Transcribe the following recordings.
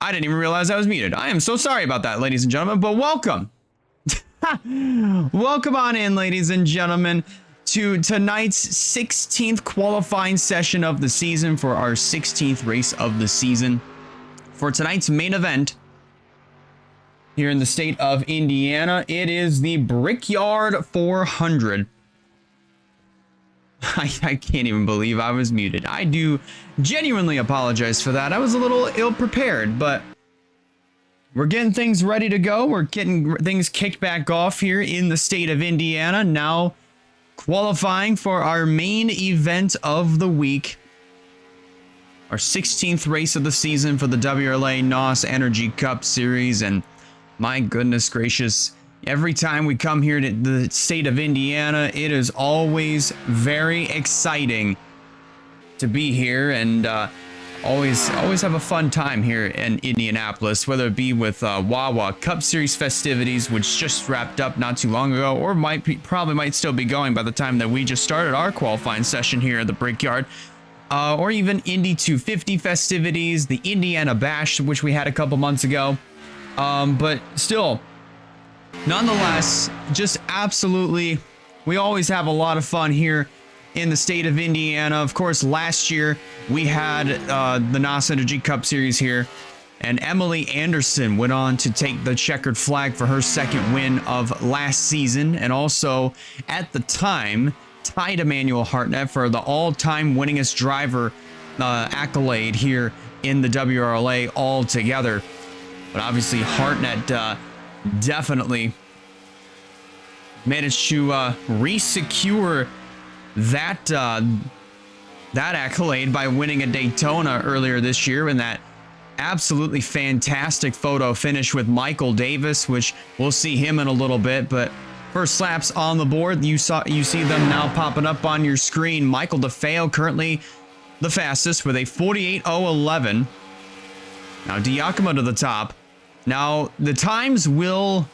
I didn't even realize I was muted. I am so sorry about that, ladies and gentlemen, but welcome. Welcome on in, ladies and gentlemen, to tonight's 16th qualifying session of the season for our 16th race of the season. For tonight's main event here in the state of Indiana, it is the Brickyard 400. I can't even believe I was muted. I do genuinely apologize for that. I was a little ill-prepared, but we're getting things ready to go. We're getting things kicked back off here in the state of Indiana. Now qualifying for our main event of the week. Our 16th race of the season for the WRLA NOS Energy Cup Series. And my goodness gracious, every time we come here to the state of Indiana, it is always very exciting to be here, and always have a fun time here in Indianapolis, whether it be with WRLA Cup Series festivities, which just wrapped up not too long ago, or probably might still be going by the time that we just started our qualifying session here at the Brickyard, or even Indy 250 festivities, the Indiana Bash, which we had a couple months ago, but still, nonetheless, just absolutely, we always have a lot of fun here in the state of Indiana. Of course, last year we had the NOS Energy Cup Series here, and Emily Anderson went on to take the checkered flag for her second win of last season, and also at the time tied Emmanuel Hartnett for the all-time winningest driver accolade here in the WRLA altogether. But obviously Hartnett definitely managed to re-secure that accolade by winning at Daytona earlier this year in that absolutely fantastic photo finish with Michael Davis, which we'll see him in a little bit. But first laps on the board, you see them now popping up on your screen. Michael DeFeo currently the fastest with a 48.011. Now Diacomo to the top. Now the times will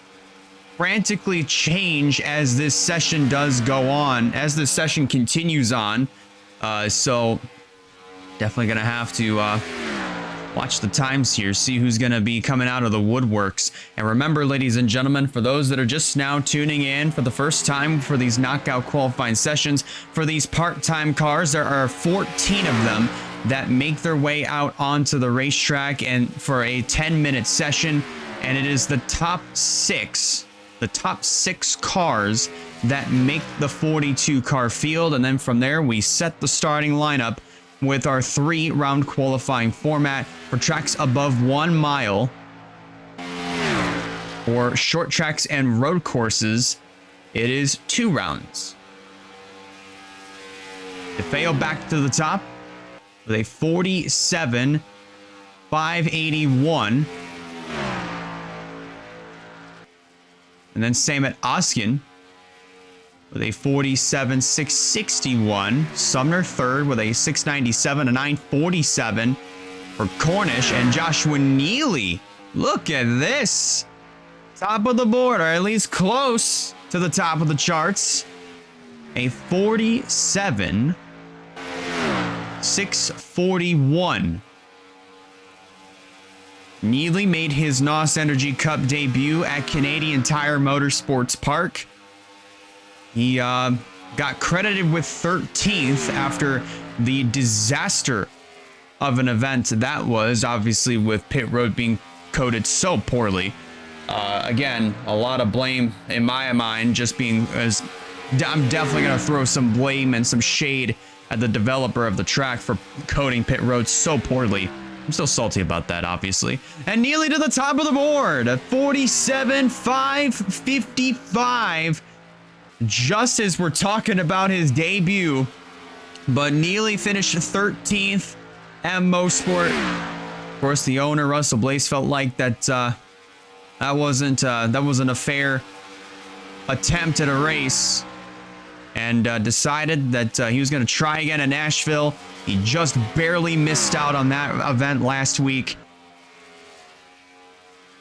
frantically change as this session does go on, as this session continues on, so definitely gonna have to watch the times here, see who's gonna be coming out of the woodworks. And remember, ladies and gentlemen, for those that are just now tuning in for the first time for these knockout qualifying sessions for these part-time cars, there are 14 of them that make their way out onto the racetrack and for a 10-minute session, and it is the top six cars that make the 42 car field. And then from there we set the starting lineup with our 3-round qualifying format. For tracks above 1 mile, for short tracks and road courses, it is 2 rounds. DeFeo back to the top with a 47.581. And then same at Oskin with a 47.661. Sumner third with a 697, a 947 for Cornish. And Joshua Neely, look at this. Top of the board, or at least close to the top of the charts. A 47.641. Neely made his NOS Energy Cup debut at Canadian Tire Motorsports Park. He got credited with 13th after the disaster of an event that was, obviously with pit road being coded so poorly. Again, a lot of blame in my mind, just being as I'm definitely going to throw some blame and some shade at the developer of the track for coding pit roads so poorly. I'm still salty about that, obviously. And Neely to the top of the board at 47.555. Just as we're talking about his debut. But Neely finished 13th at Mosport. Of course, the owner, Russell Blaze, felt like that that wasn't a fair attempt at a race, and decided that he was going to try again in Nashville. He just barely missed out on that event last week.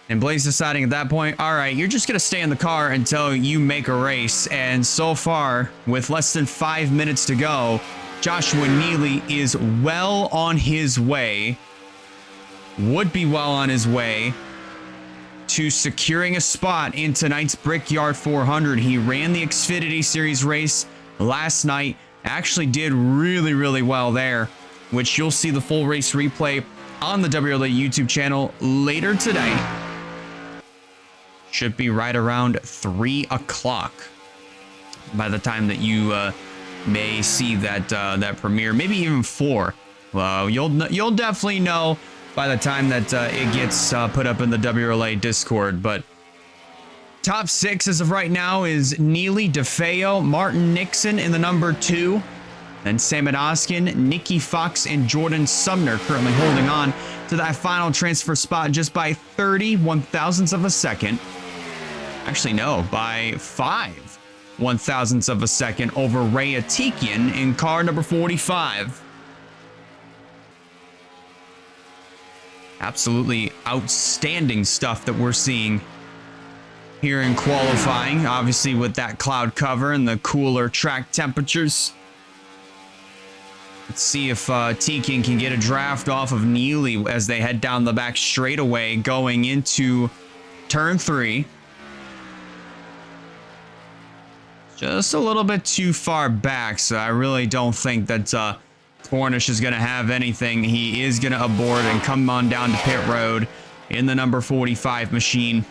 And Blaze deciding at that point, all right, you're just going to stay in the car until you make a race. And so far, with less than 5 minutes to go, Joshua Neely is well on his way would be well on his way to securing a spot in tonight's Brickyard 400. He ran the Xfinity Series race last night. Actually did really, really well there, which you'll see the full race replay on the WRLA YouTube channel later today. Should be right around 3 o'clock by the time that you may see that that premiere, maybe even 4. Well, you'll definitely know by the time that it gets put up in the WRLA Discord. But top 6 as of right now is Neely, DeFeo, Martin Nixon in the number 2. Then Sam Oskin, Nikki Fox, and Jordan Sumner currently holding on to that final transfer spot just by 31 thousandths of a second. Actually, no, by 5 1,000ths of a second over Ray Atikian in car number 45. Absolutely outstanding stuff that we're seeing here in qualifying, obviously with that cloud cover and the cooler track temperatures. Let's see if Atikian can get a draft off of Neely as they head down the back straightaway going into turn 3. Just a little bit too far back, so I really don't think that Cornish is going to have anything. He is going to abort and come on down to pit road in the number 45 machine.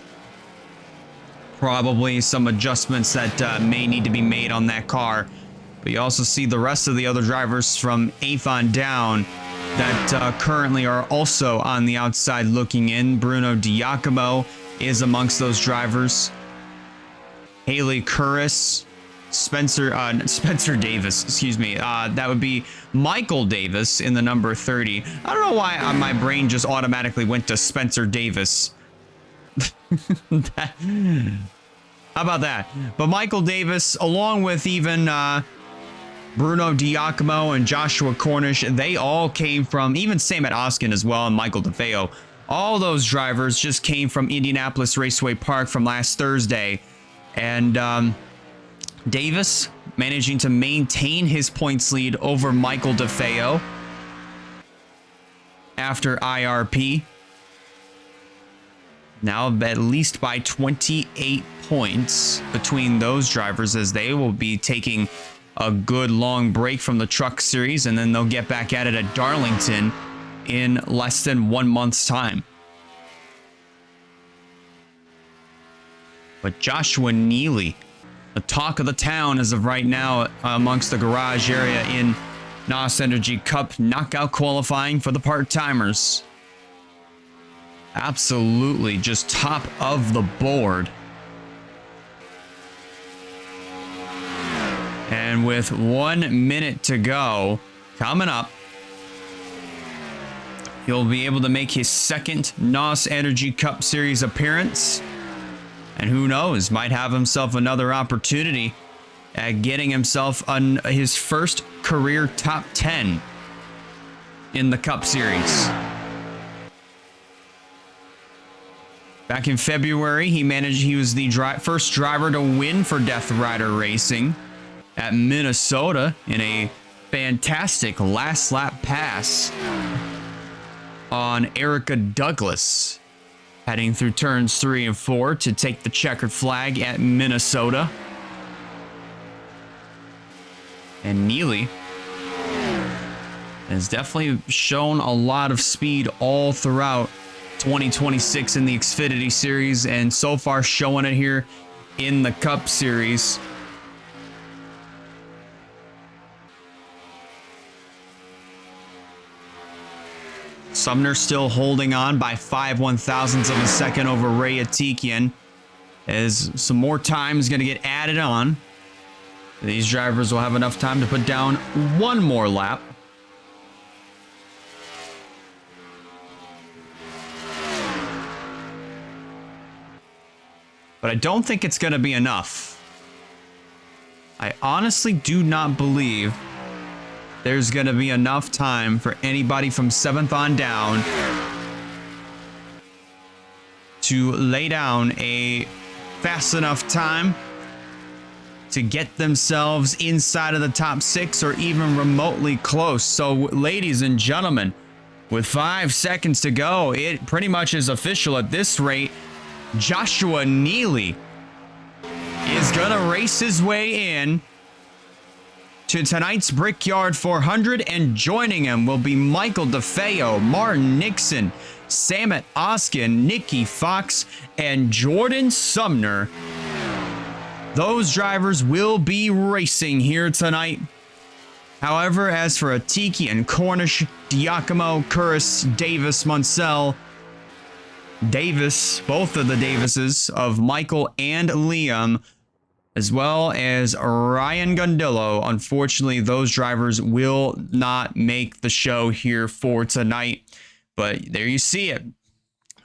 Probably some adjustments that may need to be made on that car. But you also see the rest of the other drivers from 8th on down that currently are also on the outside looking in. Bruno Diacomo is amongst those drivers. Haley Curris, Spencer Davis, excuse me. That would be Michael Davis in the number 30. I don't know why my brain just automatically went to Spencer Davis. How about that? But Michael Davis, along with even Bruno Diacomo and Joshua Cornish, they all came from, even Samet Oskin as well, and Michael DeFeo. All those drivers just came from Indianapolis Raceway Park from last Thursday. And Davis managing to maintain his points lead over Michael DeFeo after IRP. Now at least by 28 points between those drivers, as they will be taking a good long break from the Truck Series, and then they'll get back at it at Darlington in less than 1 month's time. But Joshua Neely, the talk of the town as of right now amongst the garage area in NOS Energy Cup knockout qualifying for the part-timers. Absolutely just top of the board. And with 1 minute to go, coming up, he'll be able to make his second NOS Energy Cup Series appearance. And who knows, might have himself another opportunity at getting himself on his first career top 10 in the Cup Series. Back in February, he was the first driver to win for Death Rider Racing at Minnesota in a fantastic last lap pass on Erica Douglas, heading through turns 3 and 4 to take the checkered flag at Minnesota. And Neely has definitely shown a lot of speed all throughout 2026 in the Xfinity Series, and so far showing it here in the Cup Series. Sumner still holding on by 5 1,000ths of a second over Ray Atikian, as some more time is going to get added on. These drivers will have enough time to put down one more lap. But I don't think it's going to be enough. I honestly do not believe there's going to be enough time for anybody from 7th on down to lay down a fast enough time to get themselves inside of the top 6 or even remotely close. So, ladies and gentlemen, With 5 seconds to go, it pretty much is official at this rate. Joshua Neely is going to race his way in to tonight's Brickyard 400, and joining him will be Michael DeFeo, Martin Nixon, Samet Oskin, Nikki Fox, and Jordan Sumner. Those drivers will be racing here tonight. However, as for Atiki and Cornish, Giacomo, Curris, Davis, Munsell, Davis, both of the Davises of Michael and Liam, as well as Ryan Gundillo, unfortunately, those drivers will not make the show here for tonight. But there you see it.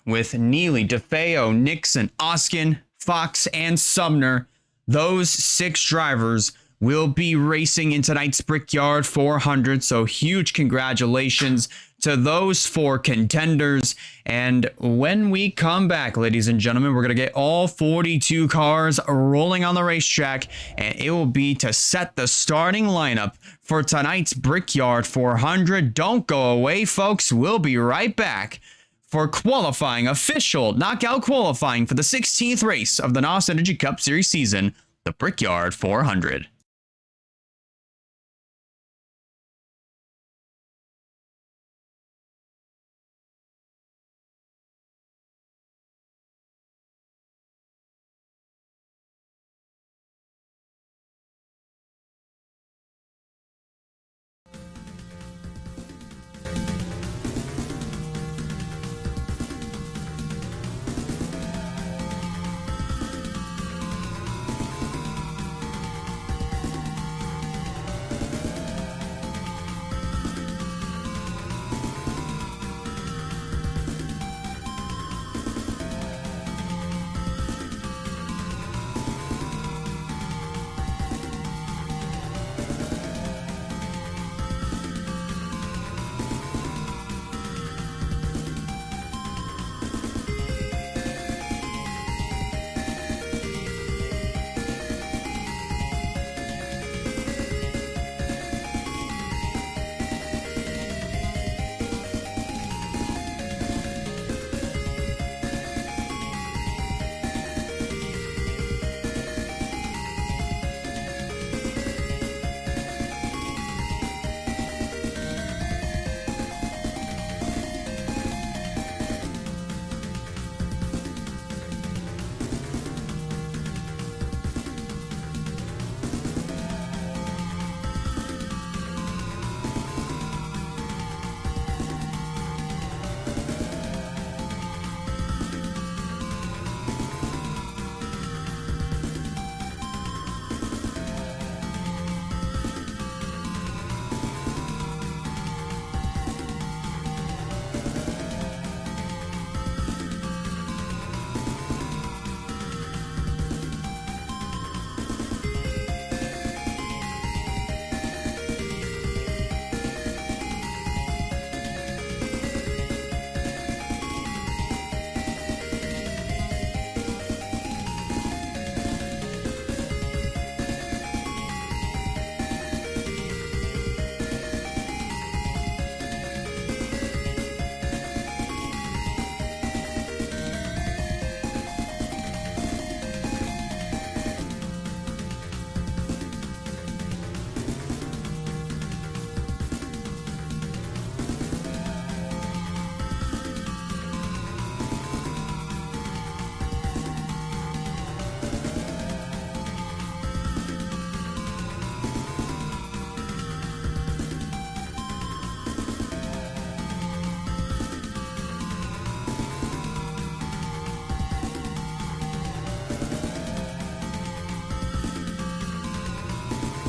With Neely, DeFeo, Nixon, Oskin, Fox, and Sumner, those 6 drivers will be racing in tonight's Brickyard 400. So huge congratulations to those 4 contenders. And when we come back, ladies and gentlemen, we're going to get all 42 cars rolling on the racetrack, and it will be to set the starting lineup for tonight's Brickyard 400. Don't go away, folks. We'll be right back for qualifying, official knockout qualifying for the 16th race of the NOS Energy Cup Series season, the Brickyard 400.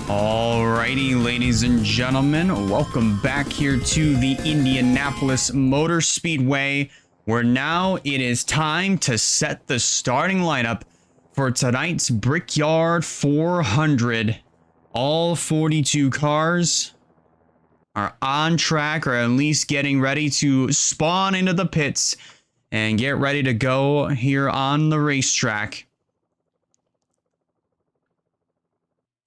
Alrighty, ladies and gentlemen, welcome back here to the Indianapolis Motor Speedway, where now it is time to set the starting lineup for tonight's Brickyard 400. All 42 cars are on track, or at least getting ready to spawn into the pits and get ready to go here on the racetrack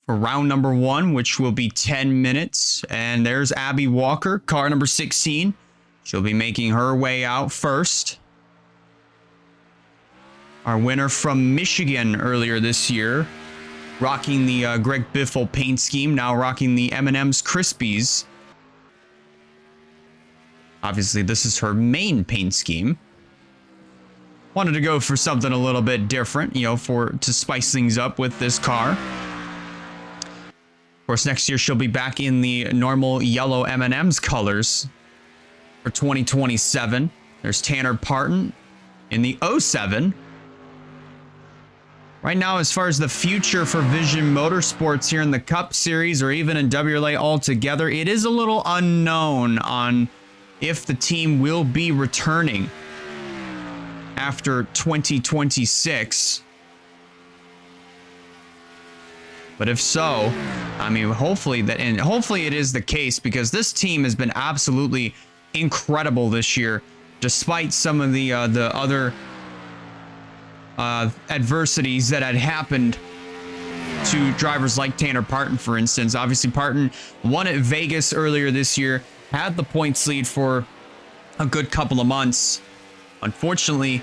for round number 1, which will be 10 minutes. And there's Abby Walker, car number 16, She'll be making her way out first. Our winner from Michigan earlier this year, rocking the Greg Biffle paint scheme, now rocking the M&M's Krispies. Obviously, this is her main paint scheme. Wanted to go for something a little bit different, you know, to spice things up with this car. Of course, next year she'll be back in the normal yellow M&M's colors for 2027. There's Tanner Parton in the 07. Right now, as far as the future for Vision Motorsports here in the Cup Series or even in WRLA altogether, it is a little unknown on if the team will be returning after 2026. But if so, I mean, hopefully it is the case, because this team has been absolutely incredible this year, despite some of the other adversities that had happened to drivers like Tanner Parton, for instance. Obviously, Parton won at Vegas earlier this year, had the points lead for a good couple of months. Unfortunately,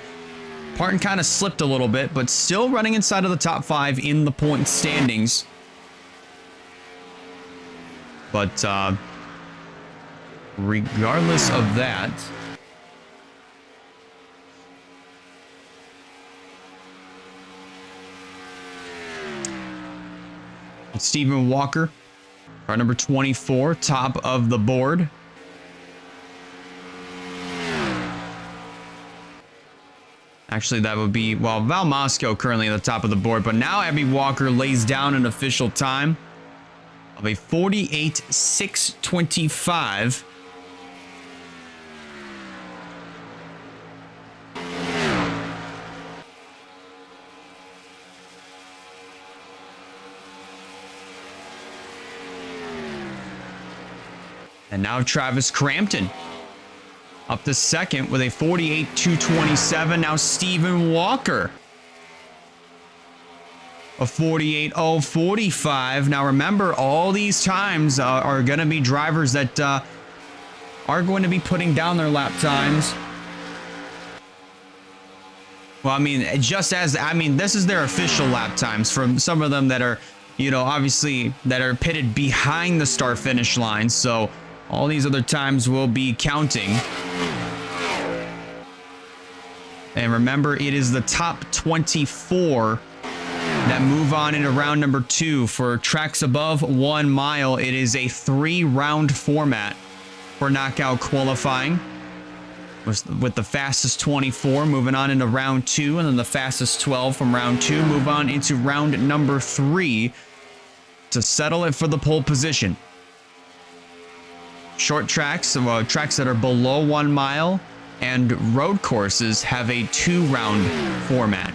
Parton kind of slipped a little bit, but still running inside of the top 5 in the point standings. But regardless of that, Stephen Walker, car number 24, top of the board. Actually, that would be, well, Val Moscow currently at the top of the board, but now Abby Walker lays down an official time of a 48.625. And now Travis Crampton up to second with a 48.227. Now Stephen Walker, a 48.045. Now remember, all these times are going to be drivers that are going to be putting down their lap times. Well, I mean, this is their official lap times from some of them that are, you know, obviously that are pitted behind the start finish line. So all these other times will be counting. And remember, it is the top 24 that move on into round number 2. For tracks above 1 mile, it is a 3-round format for knockout qualifying, with the fastest 24 moving on into round 2, and then the fastest 12 from round 2 move on into round number 3 to settle it for the pole position. Short tracks, tracks that are below 1 mile, and road courses have a 2-round format.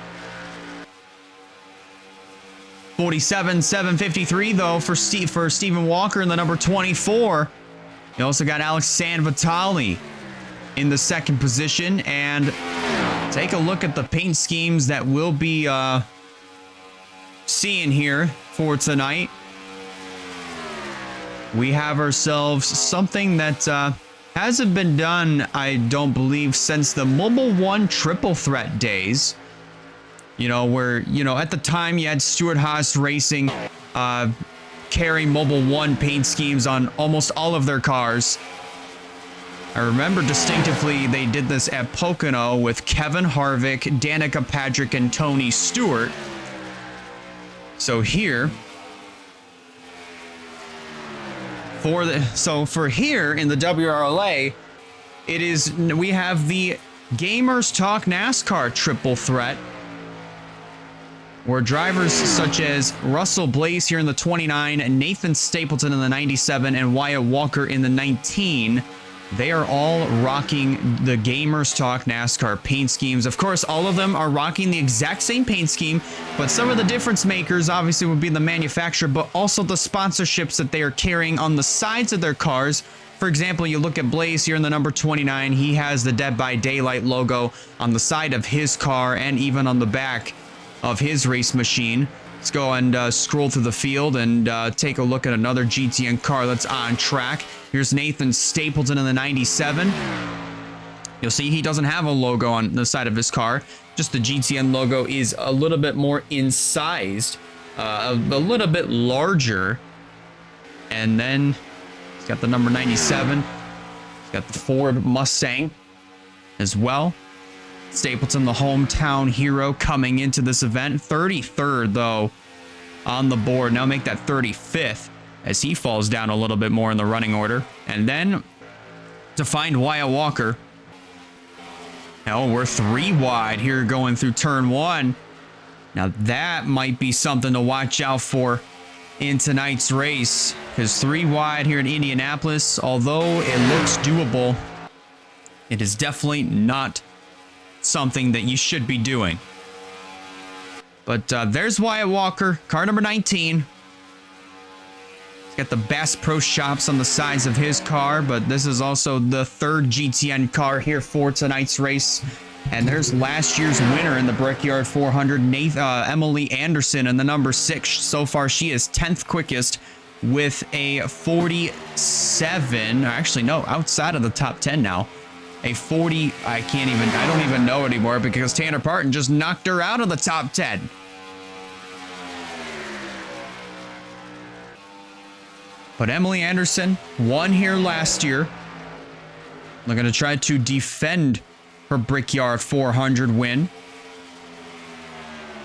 47.753 though for Stephen Walker in the number 24. You also got Alex Sanvitali in the second position. And take a look at the paint schemes that we'll be seeing here for tonight. We have ourselves something that hasn't been done, I don't believe, since the Mobile One Triple Threat days. You know, where, you know, at the time you had Stuart Haas Racing carry Mobile One paint schemes on almost all of their cars. I remember distinctively they did this at Pocono with Kevin Harvick, Danica Patrick, and Tony Stewart. So here, for here in the WRLA, we have the Gamers Talk NASCAR Triple Threat, where drivers such as Russell Blaze here in the 29, Nathan Stapleton in the 97, and Wyatt Walker in the 19, they are all rocking the Gamers Talk NASCAR paint schemes. Of course, all of them are rocking the exact same paint scheme, but some of the difference makers obviously would be the manufacturer, but also the sponsorships that they are carrying on the sides of their cars. For example, you look at Blaze here in the number 29, he has the Dead by Daylight logo on the side of his car and even on the back of his race machine. Let's go and scroll through the field and take a look at another GTN car that's on track. Here's Nathan Stapleton in the 97. You'll see he doesn't have a logo on the side of his car. Just the GTN logo is a little bit more incised, a little bit larger. And then he's got the number 97. He's got the Ford Mustang as well. Stapleton, the hometown hero, coming into this event. 33rd, though, on the board. Now make that 35th as he falls down a little bit more in the running order. And then to find Wyatt Walker. Now we're 3 wide here going through turn 1. Now that might be something to watch out for in tonight's race, because 3 wide here in Indianapolis, although it looks doable, it is definitely not something that you should be doing. But there's Wyatt Walker, car number 19. He's got the Bass Pro Shops on the sides of his car, but this is also the 3rd GTN car here for tonight's race. And there's last year's winner in the Brickyard 400, Emily Anderson, in the number 6. So far, she is 10th quickest with a 47. Actually, no, outside of the top 10 now. A 40, I don't even know anymore because Tanner Parton just knocked her out of the top 10. But Emily Anderson won here last year. They're going to try to defend her Brickyard 400 win.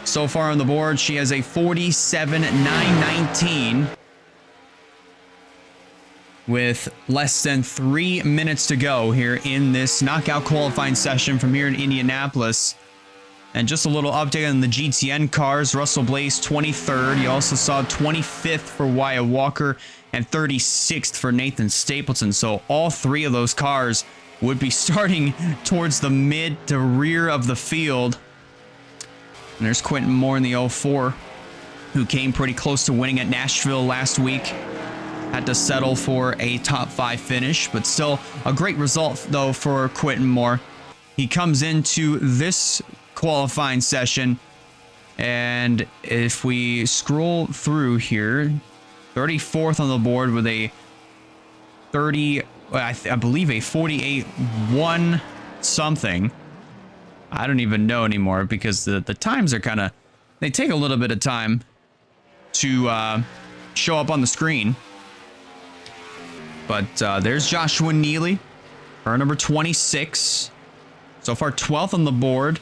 So far on the board, she has a 47.919 with less than 3 minutes to go here in this knockout qualifying session from here in Indianapolis. And just a little update on the GTN cars. Russell Blaze 23rd. You also saw 25th for Wyatt Walker and 36th for Nathan Stapleton. So all 3 of those cars would be starting towards the mid to rear of the field. And there's Quentin Moore in the 04, who came pretty close to winning at Nashville last week. Had to settle for a top 5 finish, but still a great result, though, for Quentin Moore. He comes into this qualifying session, and if we scroll through here, 34th on the board with a 30, I believe a 48-1 something. I don't even know anymore because the times are kind of, they take a little bit of time to show up on the screen. But there's Joshua Neely, car number 26. So far 12th on the board.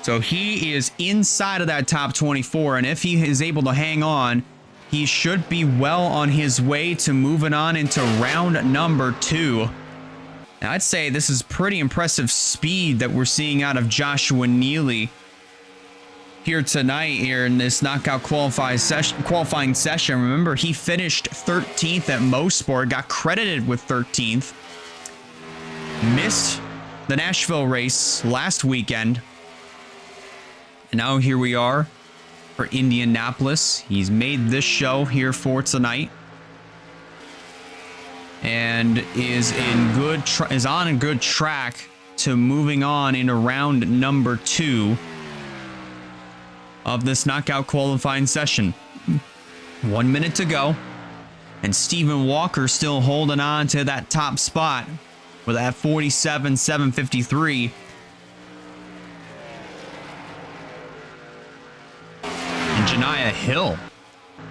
So he is inside of that top 24, and if he is able to hang on, he should be well on his way to moving on into round number 2. Now, I'd say this is pretty impressive speed that we're seeing out of Joshua Neely here tonight here in this knockout qualifying session. Remember, he finished 13th at Mosport, got credited with 13th. Missed the Nashville race last weekend. And now here we are for Indianapolis. He's made this show here for tonight, and is on a good track to moving on into round number 2 of this knockout qualifying session. 1 minute to go, and Stephen Walker still holding on to that top spot with that 47.753. And Janiah Hill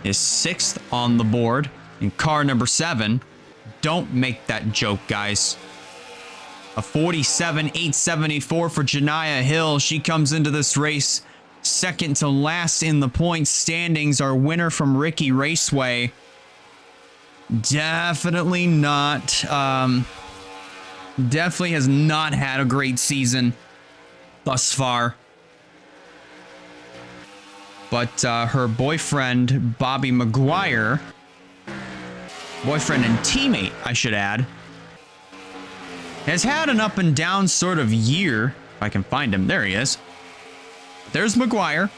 is 6th on the board in car number 7. Don't make that joke, guys. A 47.874 for Janiah Hill. She comes into this race second to last in the points standings. Our winner from Ricky Raceway. Definitely not. Definitely has not had a great season thus far. But her boyfriend, Bobby McGuire, boyfriend and teammate, I should add, has had an up and down sort of year. If I can find him, there he is. There's McGuire.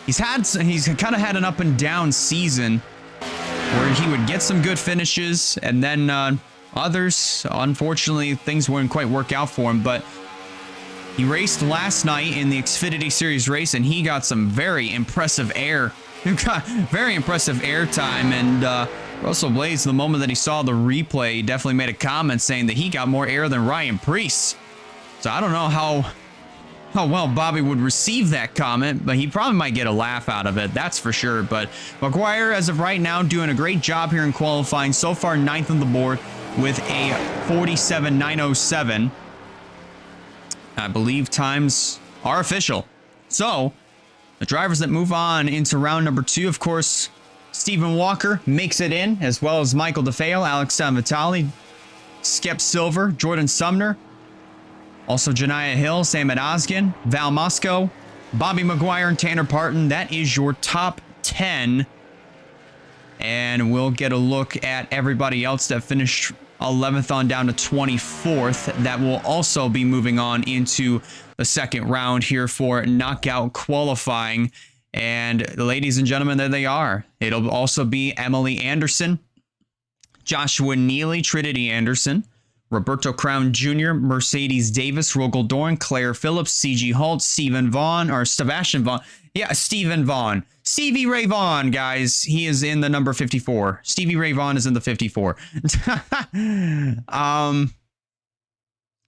He's kind of had an up and down season where he would get some good finishes, and then others, unfortunately, things wouldn't quite work out for him. But he raced last night in the Xfinity Series race, and he got some very impressive air. He got very impressive air time, and Russell Blaze, the moment that he saw the replay, definitely made a comment saying that he got more air than Ryan Preece. So I don't know how well Bobby would receive that comment, but he probably might get a laugh out of it, that's for sure. But McGuire, as of right now, doing a great job here in qualifying. So far, 9th on the board with a 47.907. I believe times are official. So the drivers that move on into round number 2, of course, Stephen Walker makes it in, as well as Michael DeFeo, Alex Sanvitali, Skep Silver, Jordan Sumner, also Janiah Hill, Sam Oskin, Val Moscow, Bobby McGuire, and Tanner Parton. That is your top 10. And we'll get a look at everybody else that finished 11th on down to 24th. That will also be moving on into the second round here for knockout qualifying. And ladies and gentlemen, there they are. It'll also be Emily Anderson, Joshua Neely, Trinity Anderson, Roberto Crown Jr., Mercedes Davis, Rogel Dorn, Claire Phillips, C.G. Holt, Stephen Vaughn, or Sebastian Vaughn. Yeah, Stephen Vaughn. Stevie Ray Vaughn, guys. He is in the number 54. Stevie Ray Vaughn is in the 54.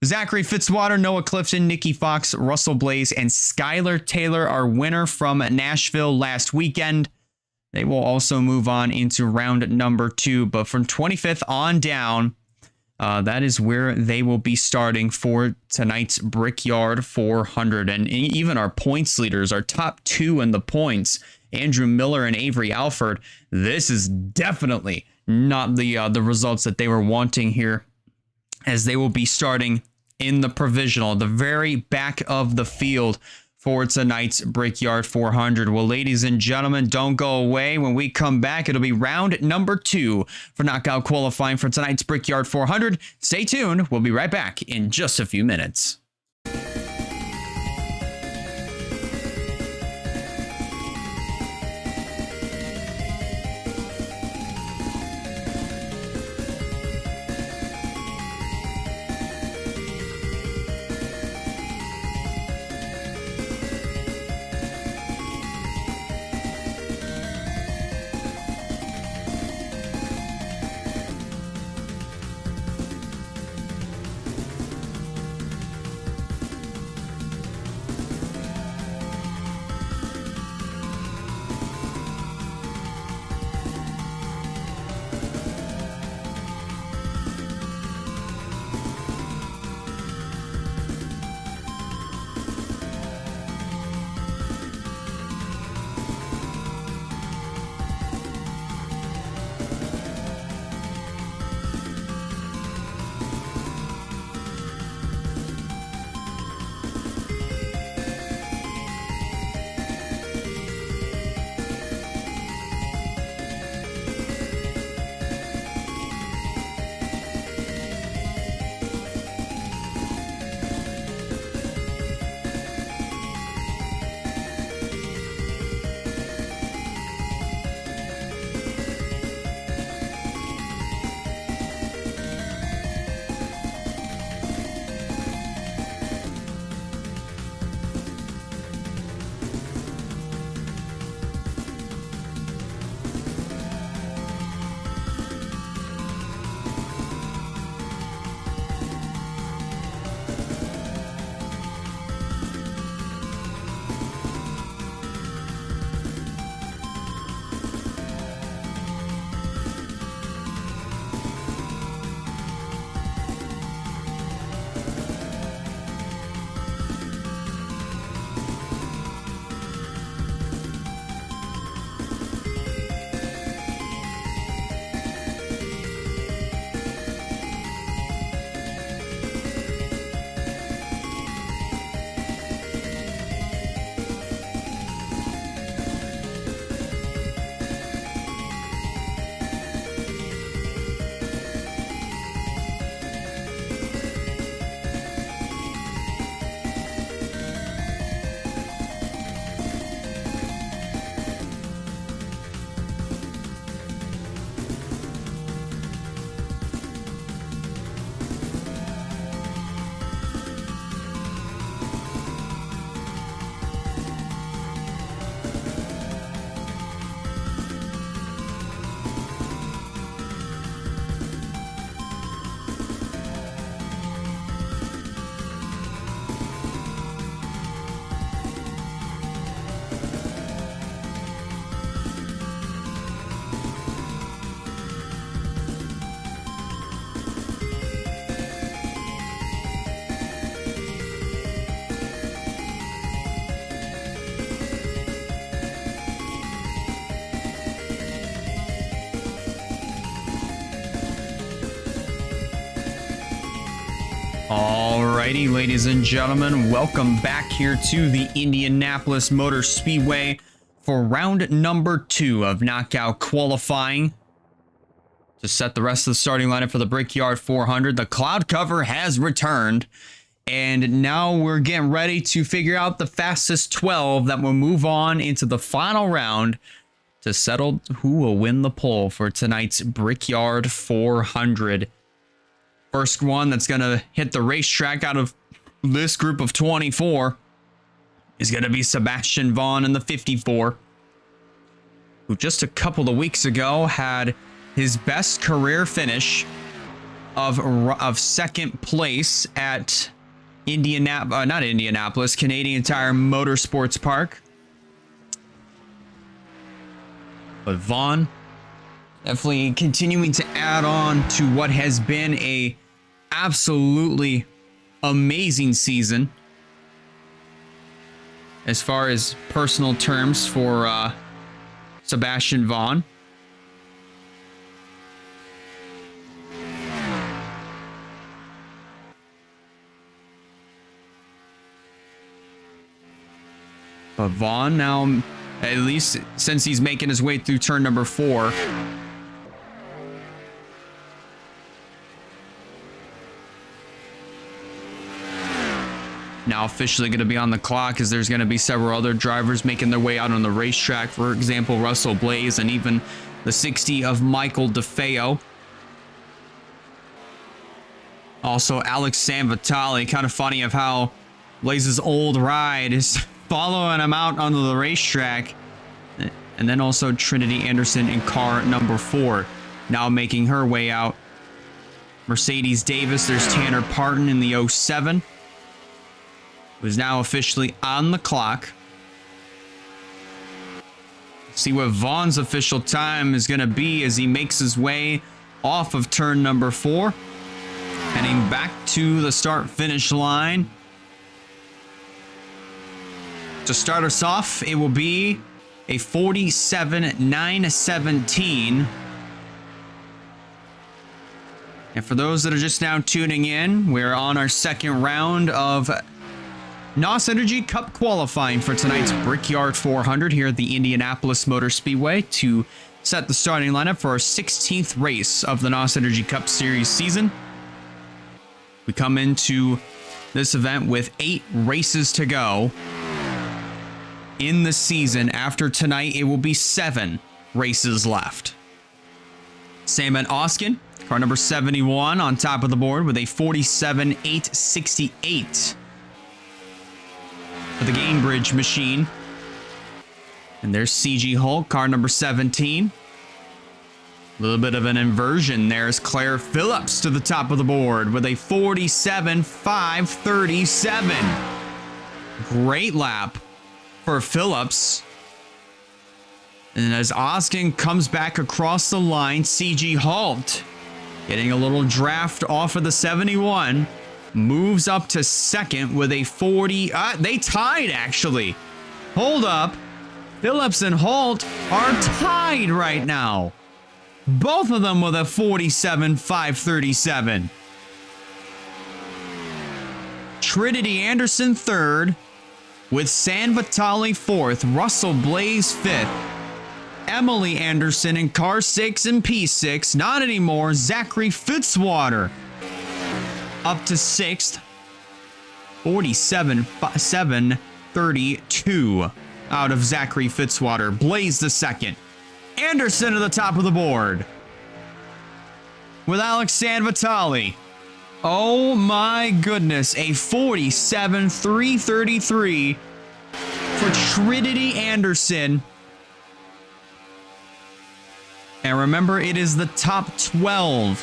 Zachary Fitzwater, Noah Clifton, Nikki Fox, Russell Blaze, and Skylar Taylor, our winner from Nashville last weekend. They will also move on into round number 2, but from 25th on down, that is where they will be starting for tonight's Brickyard 400. And even our points leaders, our top 2 in the points, Andrew Miller and Avery Alford, this is definitely not the results that they were wanting here, as they will be starting in the provisional, the very back of the field for tonight's Brickyard 400. Well, ladies and gentlemen, don't go away. When we come back, it'll be round number 2 for knockout qualifying for tonight's Brickyard 400. Stay tuned. We'll be right back in just a few minutes. Alrighty, ladies and gentlemen, welcome back here to the Indianapolis Motor Speedway for round number 2 of knockout qualifying. To set the rest of the starting lineup for the Brickyard 400, the cloud cover has returned, and now we're getting ready to figure out the fastest 12 that will move on into the final round to settle who will win the pole for tonight's Brickyard 400. First one that's going to hit the racetrack out of this group of 24 is going to be Sebastian Vaughn in the 54, who just a couple of weeks ago had his best career finish of second place at Canadian Tire Motorsports Park. But Vaughn definitely continuing to add on to what has been a absolutely amazing season as far as personal terms for Sebastian Vaughn. But Vaughn now, at least since he's making his way through turn number 4, now officially going to be on the clock, as there's going to be several other drivers making their way out on the racetrack. For example, Russell Blaze and even the 60 of Michael DeFeo. Also, Alex Sanvitali. Kind of funny of how Blaze's old ride is following him out onto the racetrack. And then also Trinity Anderson in car number 4, now making her way out. Mercedes Davis, there's Tanner Parton in the 07, who's now officially on the clock. See what Vaughn's official time is going to be as he makes his way off of turn number 4, heading back to the start-finish line. To start us off, it will be a 47.917. And for those that are just now tuning in, we're on our second round of NOS Energy Cup qualifying for tonight's Brickyard 400 here at the Indianapolis Motor Speedway to set the starting lineup for our 16th race of the NOS Energy Cup Series season. We come into this event with 8 races to go in the season. After tonight, it will be 7 races left. Sam and Oskin, car number 71, on top of the board with a 47.868 for the Gainbridge machine. And there's CG Hulk, car number 17. A little bit of an inversion. There's Claire Phillips to the top of the board with a 47.537. Great lap for Phillips. And as Oskin comes back across the line, CG Halt getting a little draft off of the 71, moves up to second with a 40. They tied, actually. Hold up. Phillips and Halt are tied right now. Both of them with a 47.537. Trinity Anderson third, with Sanvitali 4th, Russell Blaze 5th, Emily Anderson in car 6 and P6, not anymore, Zachary Fitzwater up to 6th, 47.732 out of Zachary Fitzwater. Blaze the second. Anderson at the top of the board with Alex Sanvitali. Oh my goodness, a 47.333 for Trinity Anderson. And remember, it is the top 12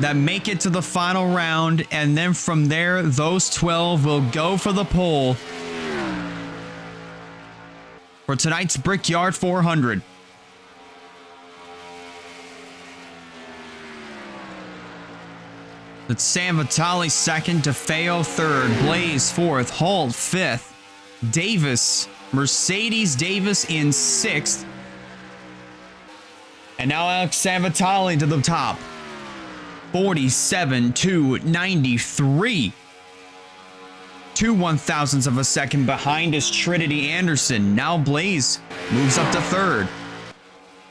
that make it to the final round, and then from there, those 12 will go for the pole for tonight's Brickyard 400. It's Sanvitali second, DeFeo third, Blaze fourth, Halt fifth, Davis, Mercedes Davis in sixth, and now Alex Sanvitali to the top. 47.293. 2/1000ths of a second behind is Trinity Anderson. Now Blaze moves up to third.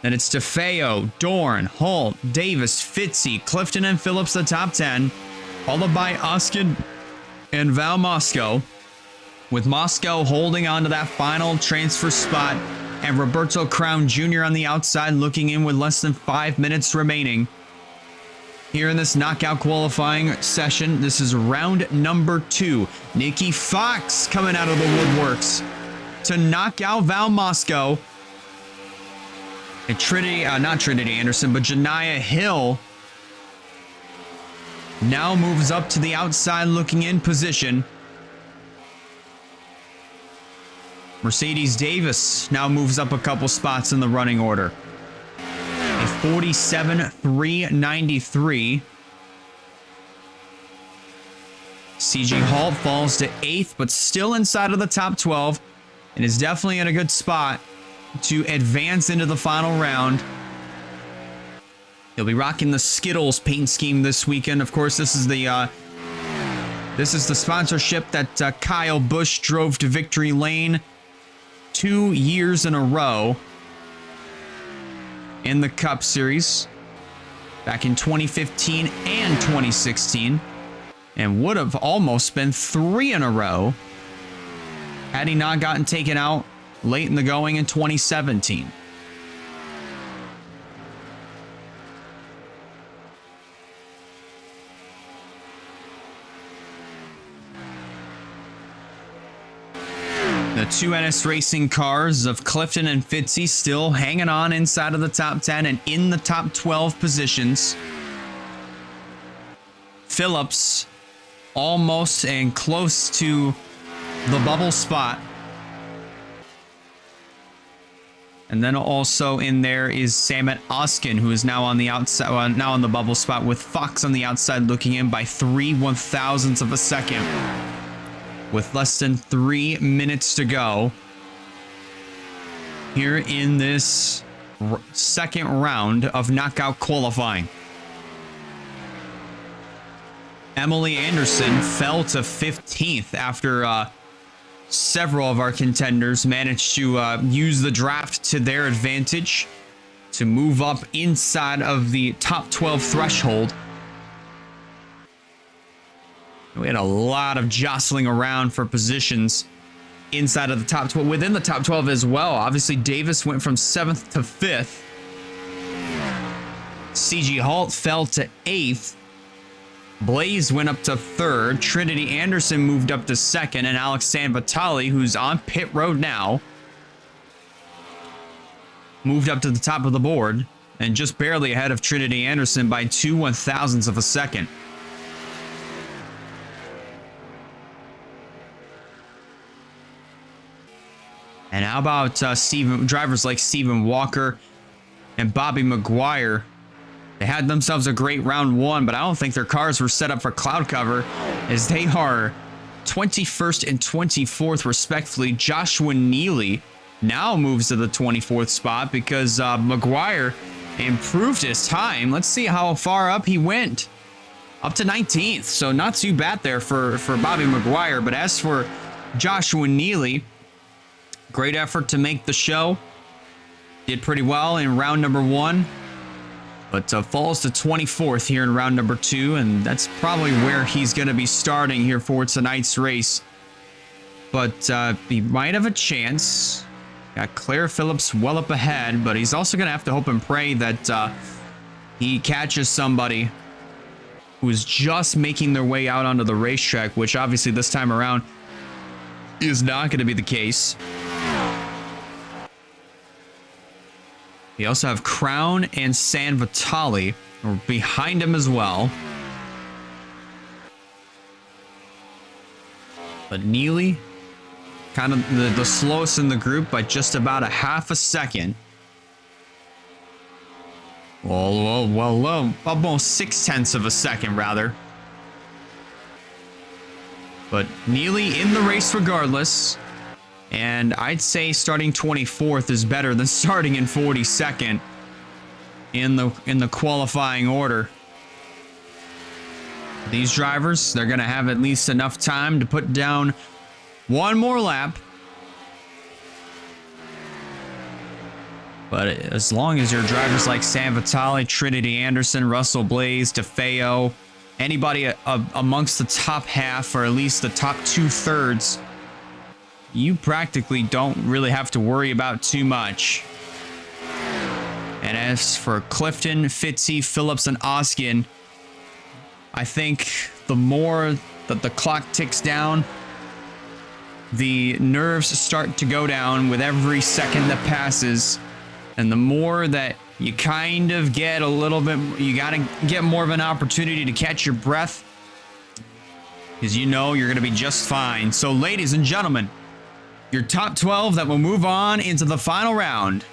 Then it's DeFeo, Dorn, Holt, Davis, Fitzy, Clifton, and Phillips, the top 10. Followed by Oskin and Val Moscow. With Moscow holding on to that final transfer spot. And Roberto Crown Jr. on the outside looking in with less than 5 minutes remaining. Here in this knockout qualifying session, this is round number 2. Nikki Fox coming out of the woodworks to knock out Val Moscow. And not Trinity Anderson, but Janiyah Hill now moves up to the outside looking in position. Mercedes Davis now moves up a couple spots in the running order. A 47.393. CG Hall falls to 8th, but still inside of the top 12 and is definitely in a good spot to advance into the final round. He'll be rocking the Skittles paint scheme this weekend. Of course, this is the sponsorship that Kyle Busch drove to victory lane 2 years in a row in the Cup Series, back in 2015 and 2016, and would have almost been 3 in a row had he not gotten taken out late in the going in 2017. The 2NS Racing cars of Clifton and Fitzy still hanging on inside of the top 10 and in the top 12 positions. Phillips almost and close to the bubble spot. And then also in there is Samet Oskin, who is now on the outside, now on the bubble spot, with Fox on the outside looking in by 3/1000ths of a second. With less than 3 minutes to go here in this second round of knockout qualifying. Emily Anderson fell to 15th after several of our contenders managed to use the draft to their advantage to move up inside of the top 12 threshold. We had a lot of jostling around for positions inside of the top 12, within the top 12 as well. Obviously, Davis went from 7th to 5th. CG Halt fell to 8th. Blaze went up to 3rd. Trinity Anderson moved up to 2nd. And Alex Sanvitali, who's on pit road now, moved up to the top of the board and just barely ahead of Trinity Anderson by 2/1000ths of a second. And how about drivers like Steven Walker and Bobby McGuire? They had themselves a great round 1, but I don't think their cars were set up for cloud cover, as they are 21st and 24th respectively. Joshua Neely now moves to the 24th spot because McGuire improved his time. Let's see how far up he went. Up to 19th, so not too bad there for Bobby McGuire. But as for Joshua Neely, great effort to make the show. Did pretty well in round number 1, but falls to 24th here in round number 2, and that's probably where he's going to be starting here for tonight's race. But he might have a chance. Got Claire Phillips well up ahead, but he's also going to have to hope and pray that he catches somebody who is just making their way out onto the racetrack, which obviously this time around is not going to be the case. We also have Crown and Sanvitali behind him as well. But Neely, kind of the slowest in the group by just about a half a second. Well, almost 0.6 of a second, rather. But Neely in the race regardless. And I'd say starting 24th is better than starting in 42nd in the qualifying order. These drivers, they're going to have at least enough time to put down one more lap. But as long as your drivers like Sam Vitale, Trinity Anderson, Russell Blaze, DeFeo, anybody amongst the top half or at least the top 2/3, you practically don't really have to worry about too much. And as for Clifton, Fitzy, Phillips, and Oskin, I think the more that the clock ticks down, the nerves start to go down with every second that passes. And the more that you kind of get a little bit, you got to get more of an opportunity to catch your breath, because you know you're going to be just fine. So, ladies and gentlemen, your top 12 that will move on into the final round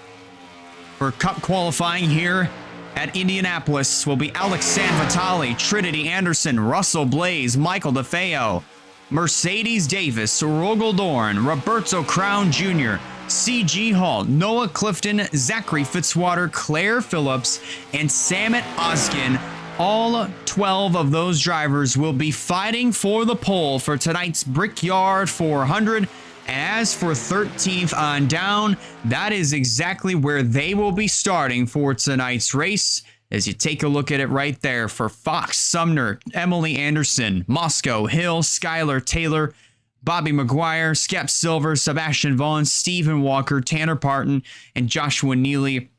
for Cup qualifying here at Indianapolis will be Alex Sanvitali, Trinity Anderson, Russell Blaze, Michael DeFeo, Mercedes Davis, Rogel Dorn, Roberto Crown Jr., C.G. Hall, Noah Clifton, Zachary Fitzwater, Claire Phillips, and Samet Oskin. All 12 of those drivers will be fighting for the pole for tonight's Brickyard 400. As for 13th on down, that is exactly where they will be starting for tonight's race. As you take a look at it right there for Fox, Sumner, Emily Anderson, Moscow, Hill, Skylar Taylor, Bobby McGuire, Skep Silver, Sebastian Vaughn, Stephen Walker, Tanner Parton, and Joshua Neely.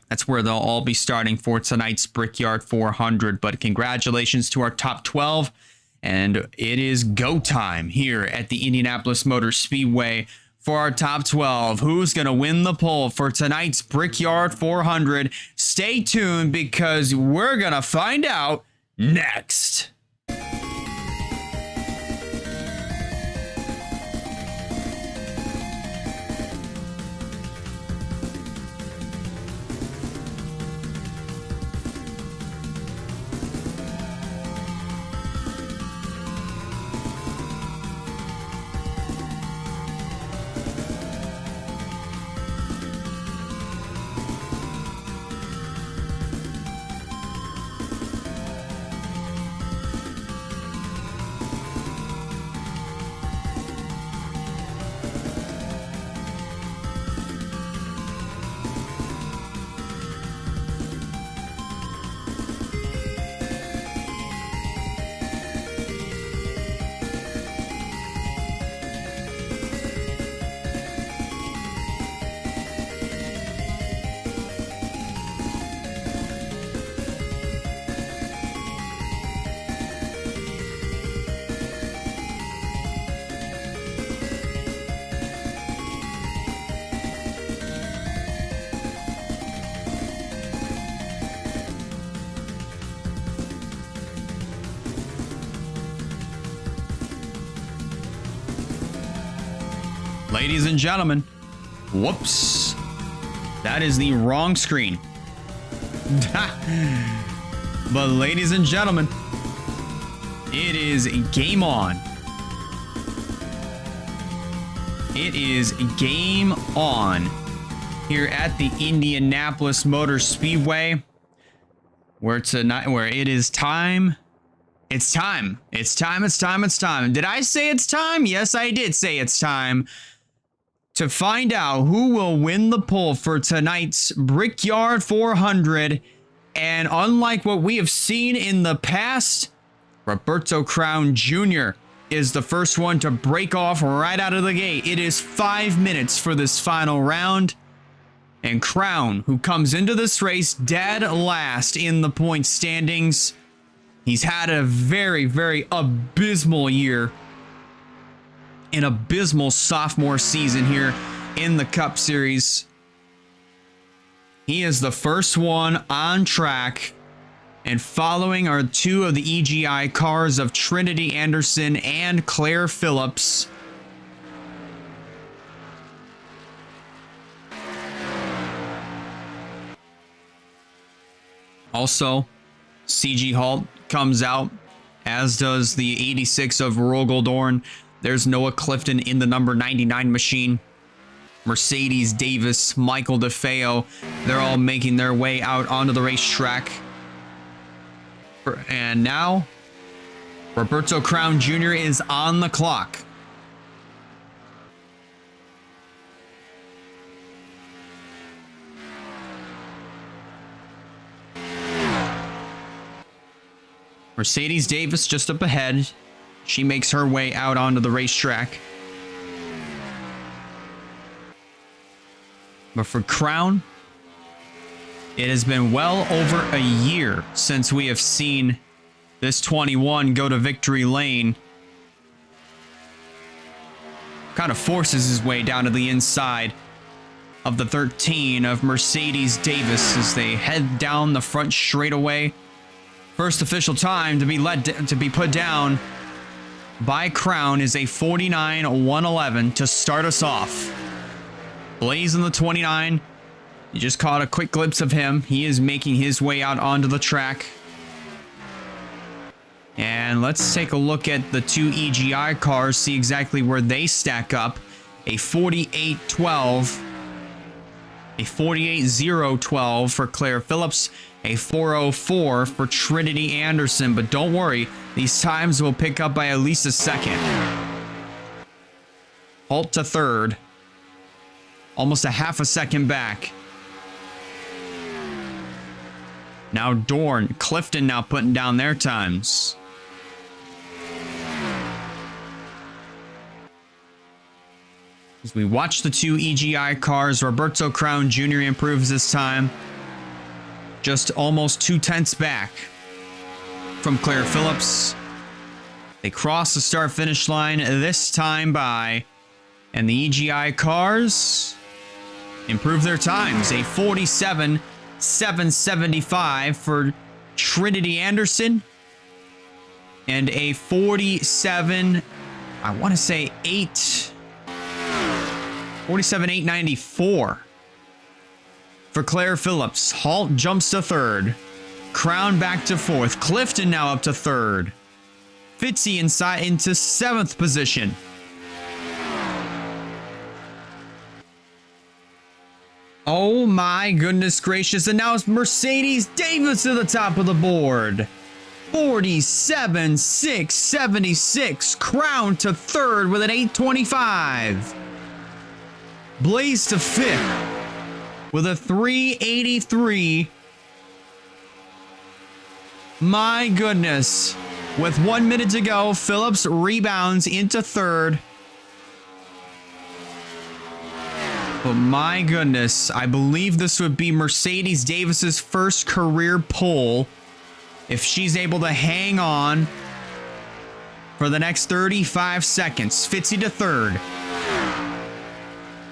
That's where they'll all be starting for tonight's Brickyard 400. But congratulations to our top 12. And it is go time here at the Indianapolis Motor Speedway for our top 12. Who's going to win the pole for tonight's Brickyard 400? Stay tuned because we're going to find out next. Ladies and gentlemen, whoops, that is the wrong screen. But ladies and gentlemen, it is game on. It is game on here at the Indianapolis Motor Speedway, where it is time. It's time. It's time. It's time. It's time. Did I say it's time? Yes, I did say it's time to find out who will win the pole for tonight's Brickyard 400. And unlike what we have seen in the past, Roberto Crown Jr. is the first one to break off right out of the gate. It is 5 minutes for this final round. And Crown, who comes into this race dead last in the point standings, he's had a very, very abysmal year. An abysmal sophomore season here in the Cup Series. He is the first one on track, and following are two of the EGI cars of Trinity Anderson and Claire Phillips. Also, CG Halt comes out, as does the 86 of Rogel Dorn. There's Noah Clifton in the number 99 machine. Mercedes Davis, Michael DeFeo, they're all making their way out onto the racetrack. And now, Roberto Crown Jr. is on the clock. Mercedes Davis just up ahead. She makes her way out onto the racetrack. But for Crown, it has been well over a year since we have seen this 21 go to victory lane. Kind of forces his way down to the inside of the 13 of Mercedes Davis as they head down the front straightaway. First official time to be put down by Crown is a 49.111 to start us off. Blaze in the 29. You just caught a quick glimpse of him. He is making his way out onto the track. And let's take a look at the two EGI cars, see exactly where they stack up. A 48.12, a 48.012 for Claire Phillips, a 4.04 for Trinity Anderson. But don't worry, these times will pick up by at least a second. Halt to third. Almost a half a second back. Now Dorn, Clifton now putting down their times. As we watch the two EGI cars, Roberto Crown Jr. improves this time. Just almost 2/10 back from Claire Phillips. They cross the start-finish line this time by, and the EGI cars improve their times. A 47.775 for Trinity Anderson, and a 47, I want to say 47.894 for Claire Phillips. Halt jumps to third. Crown back to fourth. Clifton now up to third. Fitzy inside into seventh position. Oh my goodness gracious. And now it's Mercedes Davis to the top of the board. 47.676. Crown to third with an 825. Blaze to fifth with a 383. My goodness. With 1 minute to go, Phillips rebounds into third. But my goodness, I believe this would be Mercedes Davis's first career pole if she's able to hang on for the next 35 seconds. Fitzy to third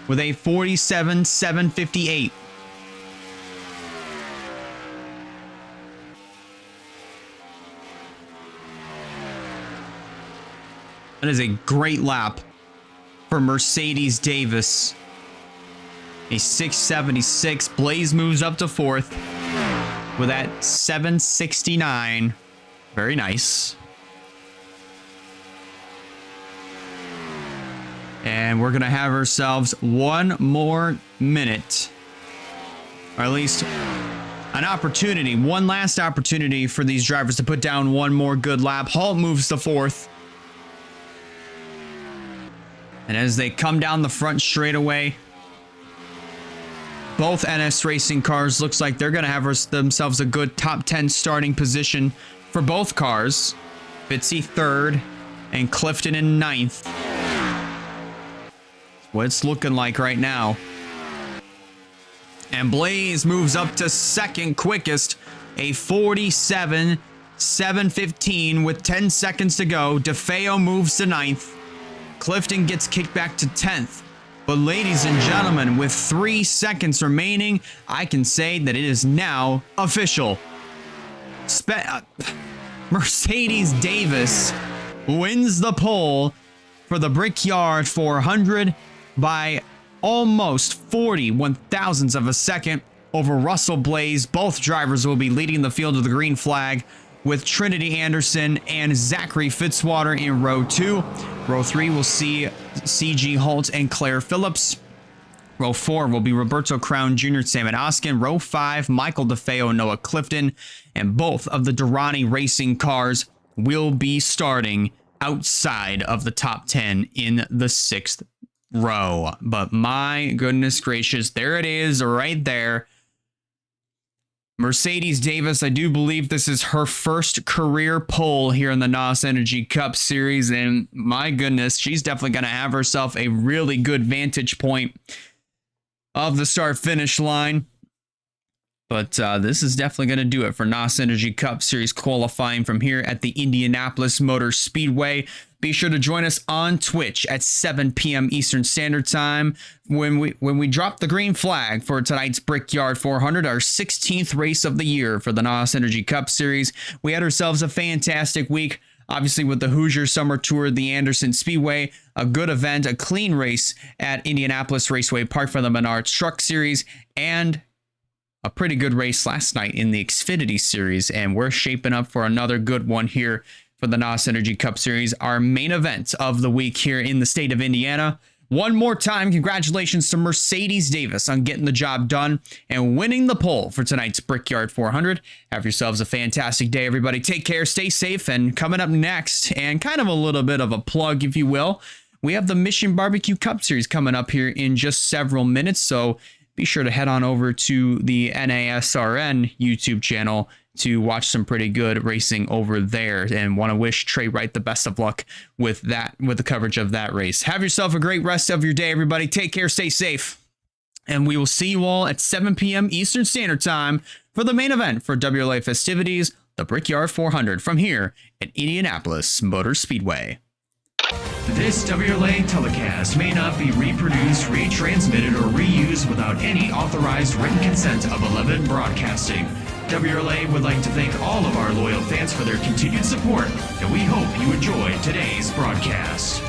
with a 47.758. That is a great lap for Mercedes Davis. A 676. Blaze moves up to fourth with that 769. Very nice. And we're going to have ourselves one more minute. Or at least an opportunity. One last opportunity for these drivers to put down one more good lap. Halt moves to fourth. And as they come down the front straightaway, both NS Racing cars looks like they're going to have themselves a good top 10 starting position for both cars. Fitzy third and Clifton in ninth. What it's looking like right now. And Blaze moves up to second quickest, a 47.715 with 10 seconds to go. DeFeo moves to ninth. Clifton gets kicked back to 10th. But ladies and gentlemen, with 3 seconds remaining, I can say that it is now official. Mercedes Davis wins the pole for the Brickyard 400 by almost 41 thousandths of a second over Russell Blaze. Both drivers will be leading the field of the green flag, with Trinity Anderson and Zachary Fitzwater in row 2. Row 3 will see CG Holt and Claire Phillips. Row 4 will be Roberto Crown Jr., Sam Oskin. Row 5, Michael DeFeo, Noah Clifton. And both of the Durrani Racing cars will be starting outside of the top 10 in the 6th row. But my goodness gracious, there it is right there. Mercedes Davis, I do believe this is her first career pole here in the NOS Energy Cup Series, and my goodness, she's definitely going to have herself a really good vantage point of the start-finish line. But this is definitely going to do it for NOS Energy Cup Series qualifying from here at the Indianapolis Motor Speedway. Be sure to join us on Twitch at 7 p.m. Eastern Standard Time when we drop the green flag for tonight's Brickyard 400, our 16th race of the year for the NOS Energy Cup Series. We had ourselves a fantastic week, obviously with the Hoosier Summer Tour, the Anderson Speedway, a good event, a clean race at Indianapolis Raceway Park for the Menards Truck Series, and a pretty good race last night in the Xfinity Series, and we're shaping up for another good one here for the NOS Energy Cup Series, our main event of the week here in the state of Indiana. One more time, congratulations to Mercedes Davis on getting the job done and winning the pole for tonight's Brickyard 400. Have yourselves a fantastic day, everybody. Take care, stay safe, and coming up next, and kind of a little bit of a plug, if you will, we have the Mission Barbecue Cup Series coming up here in just several minutes, so be sure to head on over to the NASRN YouTube channel to watch some pretty good racing over there, and want to wish Trey Wright the best of luck with the coverage of that race. Have yourself a great rest of your day, everybody. Take care, stay safe, and we will see you all at 7 p.m. Eastern Standard Time for the main event for WRLA festivities, the Brickyard 400 from here at Indianapolis Motor Speedway. This WRLA telecast may not be reproduced, retransmitted, or reused without any authorized written consent of 11 Broadcasting. WRLA would like to thank all of our loyal fans for their continued support, and we hope you enjoyed today's broadcast.